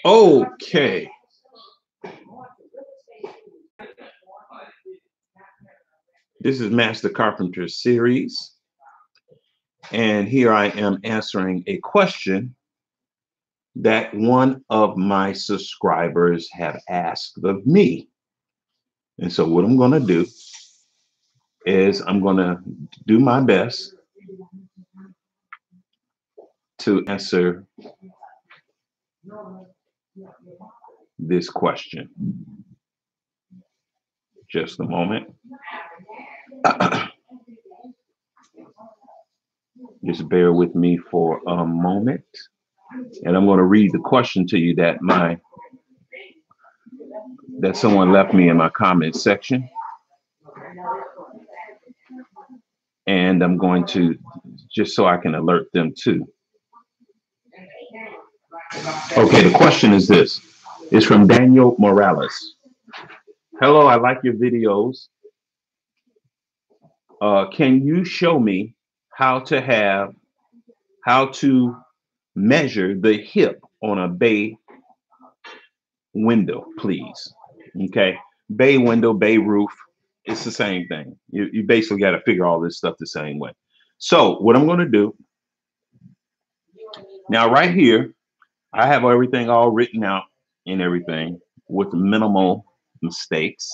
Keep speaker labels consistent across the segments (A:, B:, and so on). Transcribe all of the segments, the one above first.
A: Okay. This is Master Carpenter series, and here I am answering a question that one of my subscribers have asked of me. And so what I'm going to do is I'm going to do my best to answer this question. Just a moment. Just bear with me for a moment. And I'm going to read the question to you that someone left me in my comment section. And I'm going to, just so I can alert them too. Okay, the question is this. It's from Daniel Morales. Hello, I like your videos. Can you show me how to measure the hip on a bay window, please? Okay, bay window, bay roof, it's the same thing. You basically got to figure all this stuff the same way. So what I'm going to do now, right here, I have everything all written out and everything with minimal mistakes.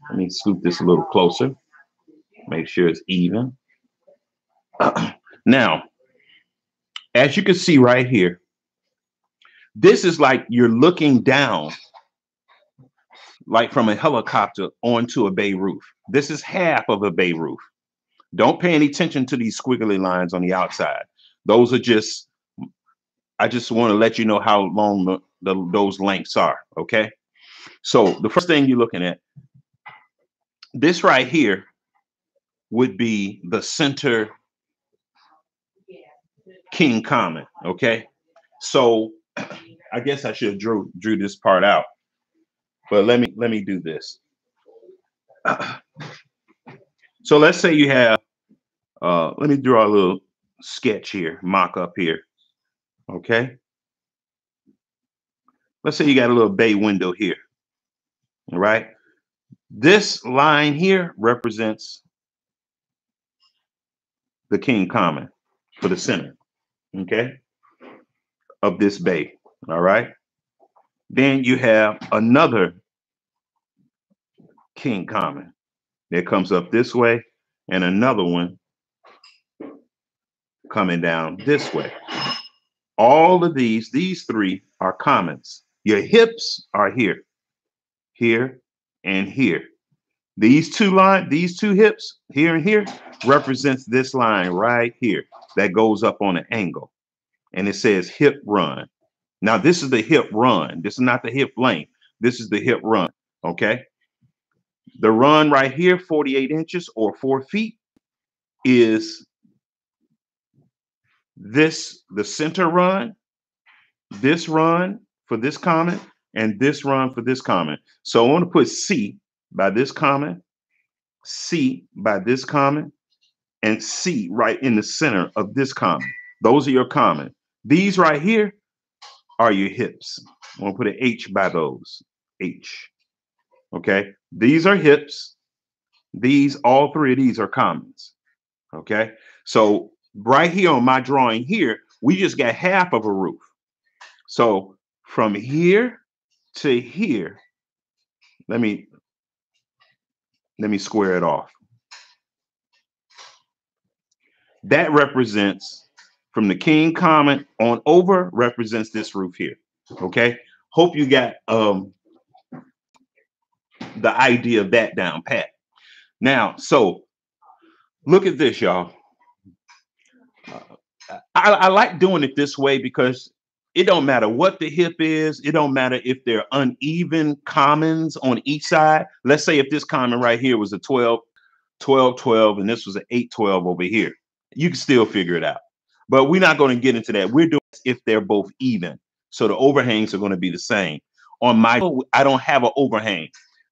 A: Let me scoop this a little closer, make sure it's even. Now, as you can see right here, this is like you're looking down, like from a helicopter onto a bay roof. This is half of a bay roof. Don't pay any attention to these squiggly lines on the outside. Those are just, I just want to let you know how long those lengths are, okay? So the first thing you're looking at, this right here would be the center king common, okay? So I guess I should have drew this part out, but let me do this. So let's say you have, let me draw a little sketch here, mock up here, okay? Let's say you got a little bay window here, all right? This line here represents the king common for the center, okay, of this bay, all right? Then you have another king common that comes up this way and another one coming down this way. All of these three are commons. Your hips are here, here, and here. These two hips here and here represents this line right here that goes up on an angle. And it says hip run. Now this is the hip run. This is not the hip length. This is the hip run, okay? The run right here, 48 inches or 4 feet, is this, the center run, this run for this comment, and this run for this comment. So I want to put C by this comment, C by this comment, and C right in the center of this comment. Those are your comment. These right here are your hips. I'm gonna put an H by those, H, okay? These are hips. These, all three of these are commons, okay? So right here on my drawing here, we just got half of a roof. So from here to here, let me square it off. That represents, from the king common on over, represents this roof here, okay? Hope you got the idea of that down pat. Now, so look at this, y'all. I like doing it this way because it don't matter what the hip is. It don't matter if they're uneven commons on each side. Let's say if this common right here was a 12, 12, 12, and this was an 8, 12 over here. You can still figure it out. But we're not going to get into that. We're doing it if they're both even. So the overhangs are going to be the same. On my, I don't have an overhang.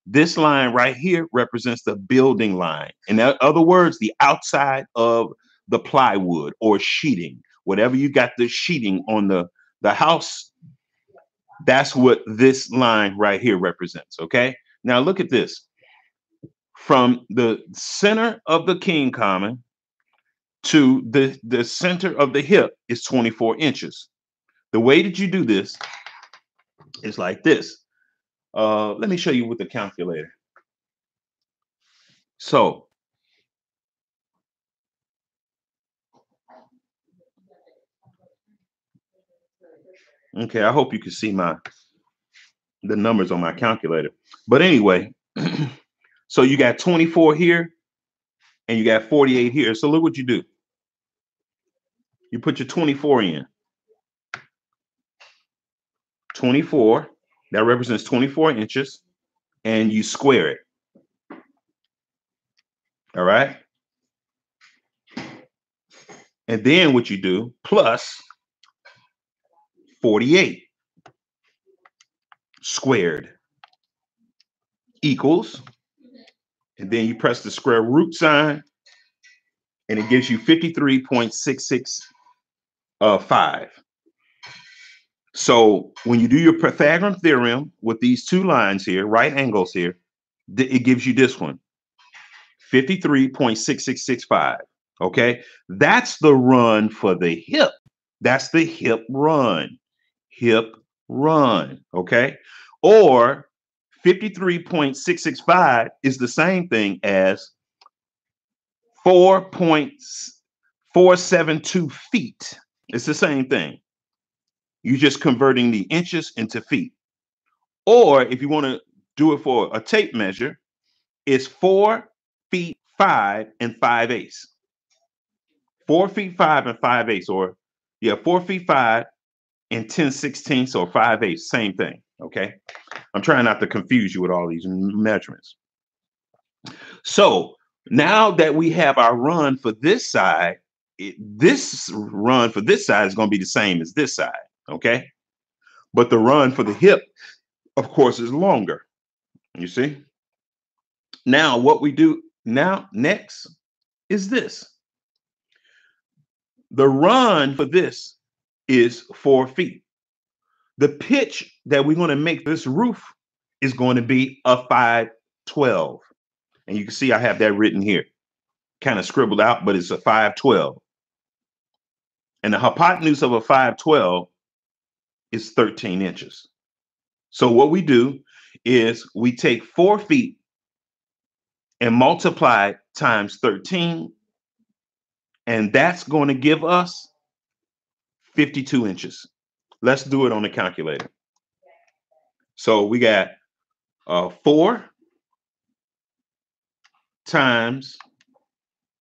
A: This line right here represents the building line. In other words, the outside of the plywood or sheeting, whatever you got the sheeting on the The house, that's what this line right here represents. Okay. Now look at this. From the center of the king common to the center of the hip is 24 inches. The way that you do this is like this. Let me show you with the calculator. So, okay, I hope you can see the numbers on my calculator. But anyway, so you got 24 here and you got 48 here. So look what you do. You put your 24 in. 24, that represents 24 inches, and you square it. All right. And then what you do, plus 48 squared equals, and then you press the square root sign, and it gives you 53.665. So when you do your Pythagorean theorem with these two lines here, right angles here, it gives you this one, 53.6665. Okay, that's the run for the hip. That's the hip run. Hip run. Okay, or 53.665 is the same thing as 4.472 feet. It's the same thing. You're just converting the inches into feet. Or if you want to do it for a tape measure, it's 4 feet 5 and 5/8. 4 feet 5 and 5/8, or 4 feet 5 and 10/16 or 5/8, same thing. Okay. I'm trying not to confuse you with all these measurements. So now that we have our run for this side, this run for this side is going to be the same as this side. Okay. But the run for the hip, of course, is longer. You see? Now, what we do now next is this. The run for this is 4 feet. The pitch that we're going to make this roof is going to be a 512. And you can see I have that written here, kind of scribbled out, but it's a 512. And the hypotenuse of a 512 is 13 inches. So what we do is we take 4 feet and multiply times 13, and that's going to give us 52 inches. Let's do it on the calculator. So we got 4 times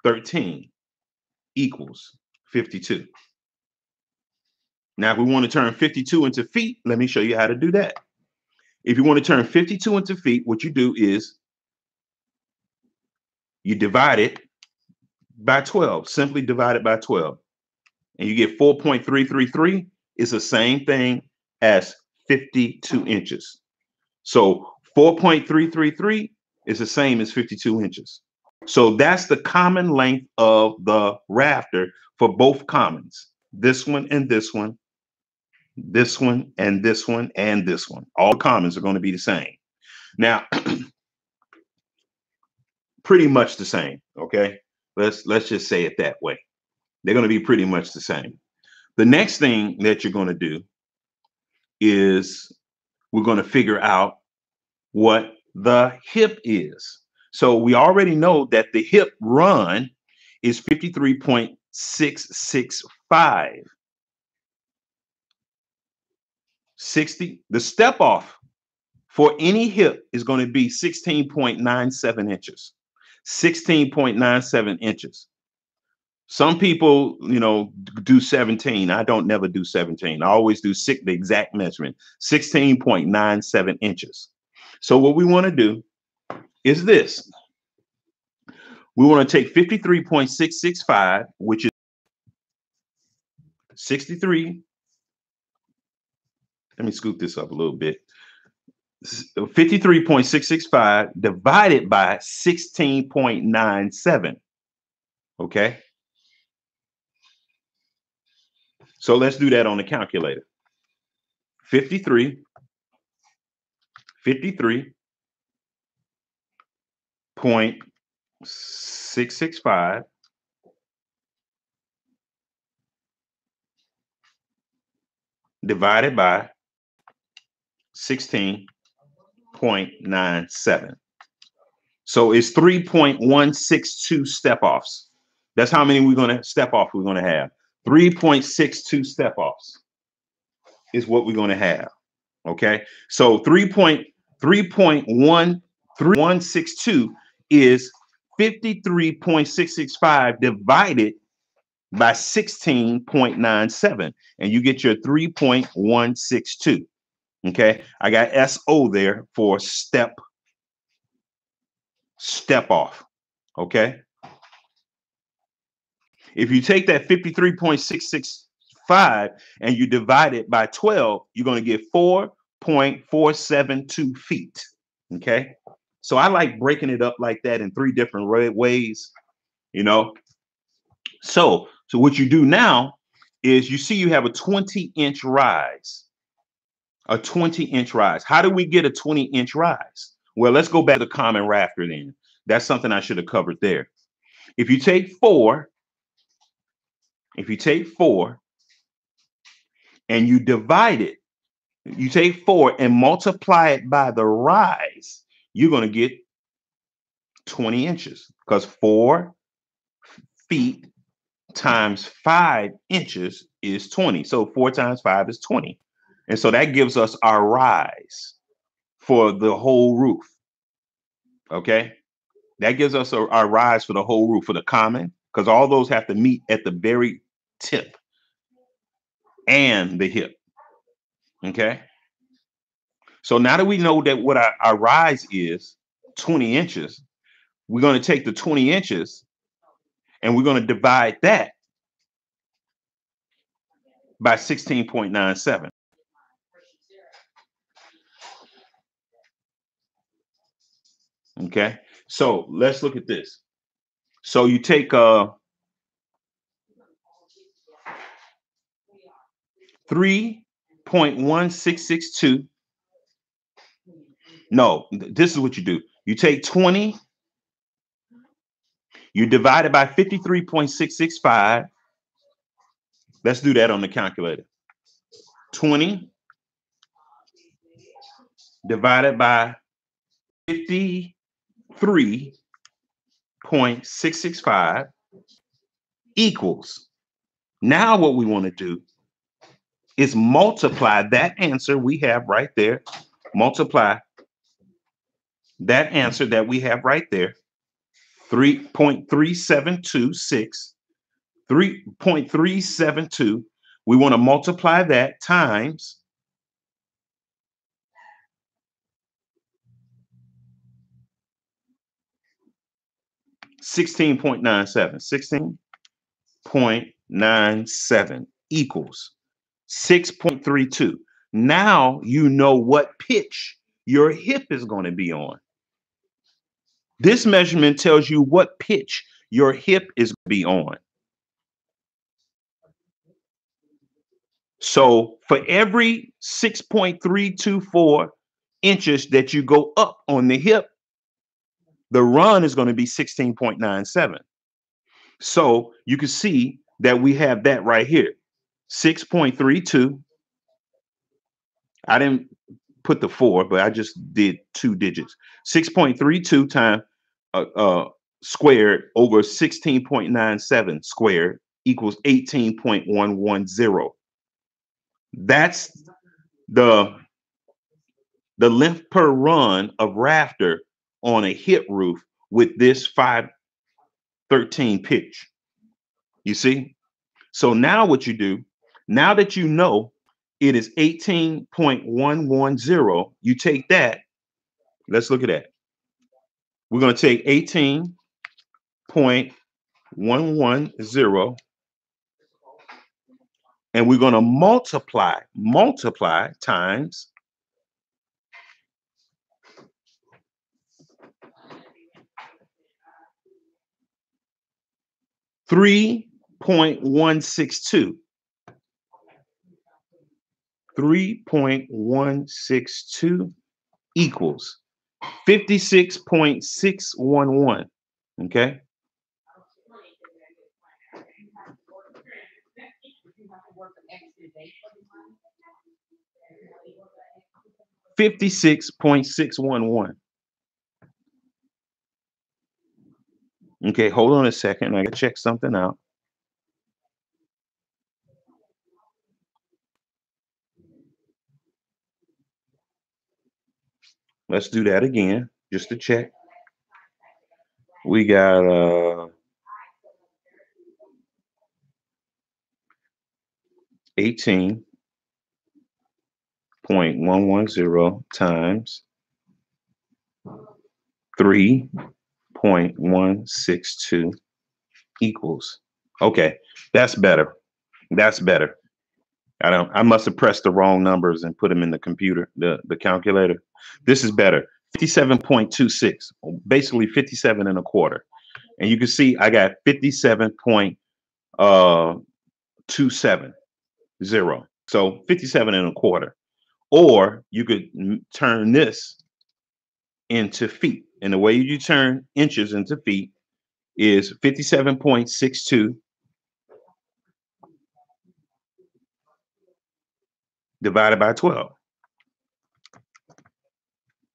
A: 13 equals 52. Now, if we want to turn 52 into feet, let me show you how to do that. If you want to turn 52 into feet, what you do is you divide it by 12. Simply divide it by 12. And you get 4.333. It's the same thing as 52 inches. So 4.333 is the same as 52 inches. So that's the common length of the rafter for both commons. This one and this one, this one and this one and this one. All commons are going to be the same. Now, pretty much the same. Okay, let's just say it that way. They're going to be pretty much the same. The next thing that you're going to do is we're going to figure out what the hip is. So we already know that the hip run is 53.665. 60. The step off for any hip is going to be 16.97 inches. 16.97 inches. Some people, do 17. I don't never do 17. I always do the exact measurement, 16.97 inches. So what we want to do is this. We want to take 53.665, which is 63. Let me scoop this up a little bit. 53.665 divided by 16.97. Okay. So let's do that on the calculator. 53.665 divided by 16.97. So it's 3.162 step offs. That's how many we're going to step off we're going to have. 3.62 step offs is what we're going to have. Okay. So 3.162 is 53.665 divided by 16.97. And you get your 3.162. Okay. I got SO there for step off. Okay. If you take that 53.665 and you divide it by 12, you're going to get 4.472 feet. Okay. So I like breaking it up like that in three different ways, you know. So what you do now is you see you have a 20-inch rise. A 20-inch rise. How do we get a 20-inch rise? Well, let's go back to the common rafter then. That's something I should have covered there. If you take 4 and you divide it, you take 4 and multiply it by the rise, you're going to get 20 inches because 4 feet times 5 inches is 20. So 4 times 5 is 20. And so that gives us our rise for the whole roof. Okay. That gives us our rise for the whole roof for the common, because all those have to meet at the very tip and the hip. Okay. So now that we know that what our rise is 20 inches, we're going to take the 20 inches and we're going to divide that by 16.97. Okay. So let's look at this. So you take 3.1662. No, this is what you do. You take 20, you divide it by 53.665. Let's do that on the calculator. 20 divided by 53.665 equals. Now what we want to do is multiply that answer we have right there. Multiply that answer that we have right there. 3.3726. 3.372. We want to multiply that times 16.97. 16.97 equals 6.32. Now you know what pitch your hip is going to be on. This measurement tells you what pitch your hip is going to be on. So for every 6.324 inches that you go up on the hip, the run is going to be 16.97. So you can see that we have that right here. 6.32. I didn't put the 4, but I just did 2 digits. 6.32 times squared over 16.97 squared equals 18.110. That's the length per run of rafter on a hip roof with this 513 pitch. You see? So now what you do, now that you know it is 18.110, you take that. Let's look at that. We're going to take 18.110 and we're going to multiply times 3.162. 3.162 equals 56.611. Okay. 56.611. Okay, hold on a second. I gotta check something out. Let's do that again, just to check. We got 18.110 times 3.162 equals. Okay, that's better. That's better. I must have pressed the wrong numbers and put them in the computer, the calculator. This is better. 57.26, basically 57 and a quarter. And you can see I got 57.270. So 57 and a quarter. Or you could turn this into feet. And the way you turn inches into feet is 57.62 divided by 12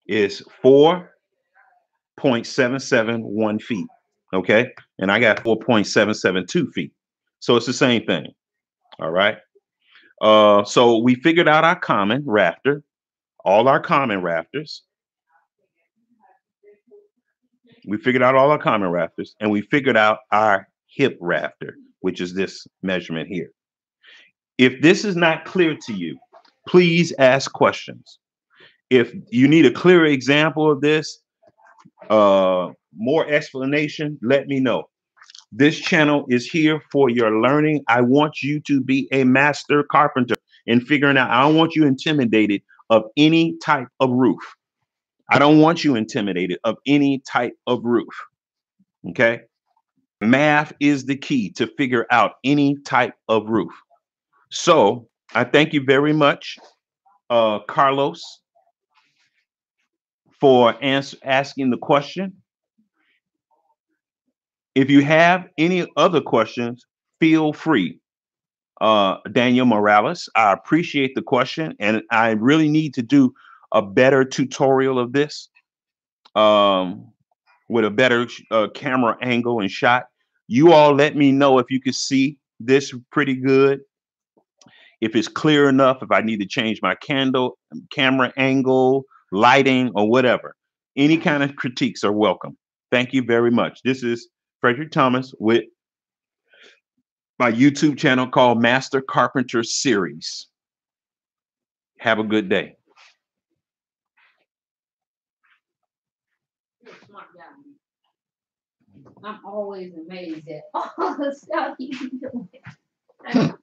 A: is 4.771 feet. Okay. And I got 4.772 feet. So it's the same thing. All right. So we figured out our common rafter, all our common rafters. We figured out all our common rafters, and we figured out our hip rafter, which is this measurement here. If this is not clear to you, please ask questions. If you need a clearer example of this, more explanation, let me know. This channel is here for your learning. I want you to be a master carpenter in figuring out. I don't want you intimidated of any type of roof. I don't want you intimidated of any type of roof. Okay. Math is the key to figure out any type of roof. So I thank you very much, Carlos, for asking the question. If you have any other questions, feel free. Daniel Morales, I appreciate the question, and I really need to do a better tutorial of this with a better camera angle and shot. You all let me know if you can see this pretty good, if it's clear enough, if I need to change my camera angle, lighting, or whatever. Any kind of critiques are welcome. Thank you very much. This is Frederick Thomas with my YouTube channel called Master Carpenter Series. Have a good day.
B: You're a smart guy. I'm always amazed at all the stuff you do.